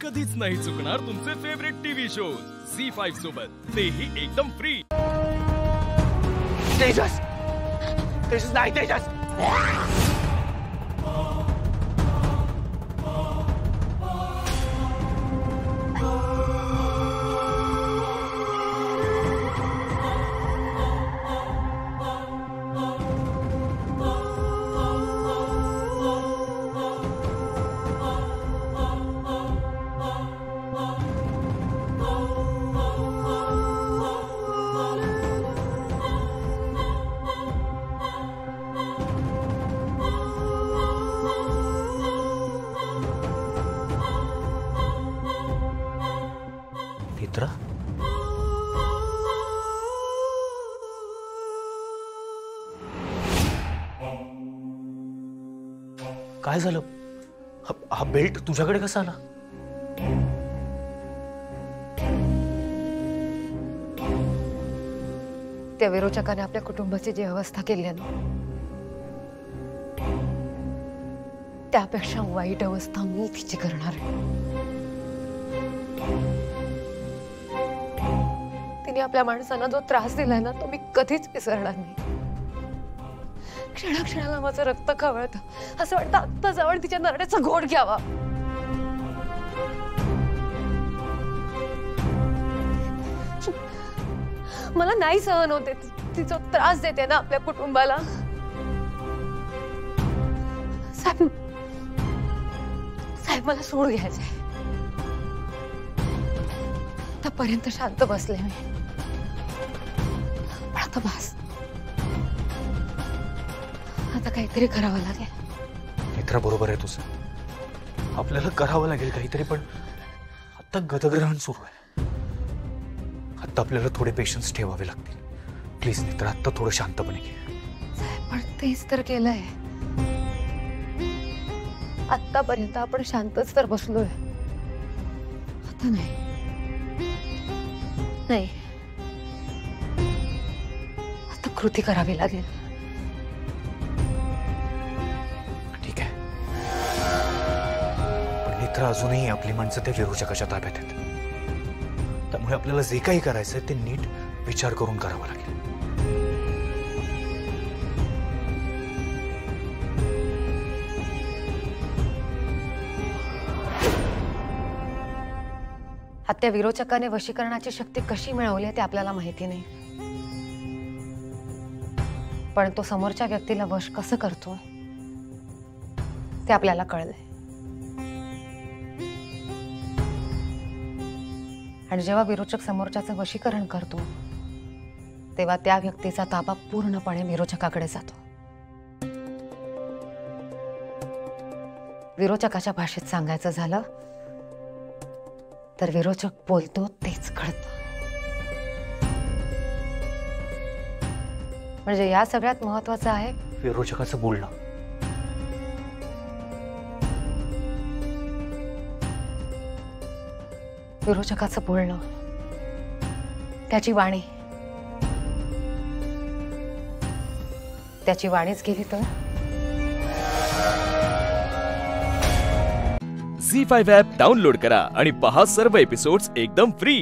कधीच नाही चुकणार तुमचे फेवरेट टीव्ही शोज झी5 सोबत, तेही एकदम फ्री। तेजस, तेजस नाही तेजस। मित्रा, काय झालं? हा बेल्ट तुझ्याकडे कसा आला? त्या विरोचकाने आपल्या कुटुंबाची जी अवस्था केली आहे ना, त्यापेक्षा वाईट अवस्था मी तिची करणार आहे। तिने आपल्या माणसांना जो त्रास दिलाय ना, तो मी कधीच विसरणार नाही। क्षणाक्षणाला माझं रक्त खवळतं, असं वाटतं आत्ता जाऊन तिच्या नरड्याचा घोट घ्यावा। मला नाही सहन होते तिचा त्रास देते ना आपल्या कुटुंबाला। साहेब, मला सोड घ्यायचंय। आतापर्यंत शांत बसले मी, पण आता बस, आता काहीतरी करावं लागेल। मित्रा, बरोबर आहे तुझं, आपल्याला करावं लागेल काहीतरी, पण आता गतग्रहण सुरू आहे। आता आपल्याला थोडे पेशन्स ठेवावे लागतील। प्लीज मित्रा, आता थोडं शांतपणे घे। पण तेच तर केलंय, आतापर्यंत आपण शांतच तर बसलोय। आता नाही, आता कृती करावी लागेल। ठीक आहे, पण मित्रा, अजूनही आपली माणसं त्या विरोचकाच्या ताब्यात आहेत, त्यामुळे आपल्याला जे काही करायचंय ते नीट विचार करून करावं लागेल। हत्या विरोचकाने वशीकरणाची शक्ती कशी मिळवली ते आपल्याला माहिती नाही, पण तो समोरच्या व्यक्तीला वश कसं करतो ते आपल्याला कळलंय। आणि जेव्हा विरोचक समोरच्याचं वशीकरण करतो, तेव्हा त्या व्यक्तीचा ताबा पूर्णपणे विरोचकाकडे जातो। विरोचकाच्या भाषेत सांगायचं झालं तर विरोचक बोलतो तेच कळतं। म्हणजे या सगळ्यात महत्त्वाचं आहे विरोचकाचं बोलणं। विरोचकाचं बोलणं, त्याची वाणी, त्याची वाणीच गेली तर झी5 ॲप डाउनलोड करा आणि पहा सर्व एपिसोड्स एकदम फ्री।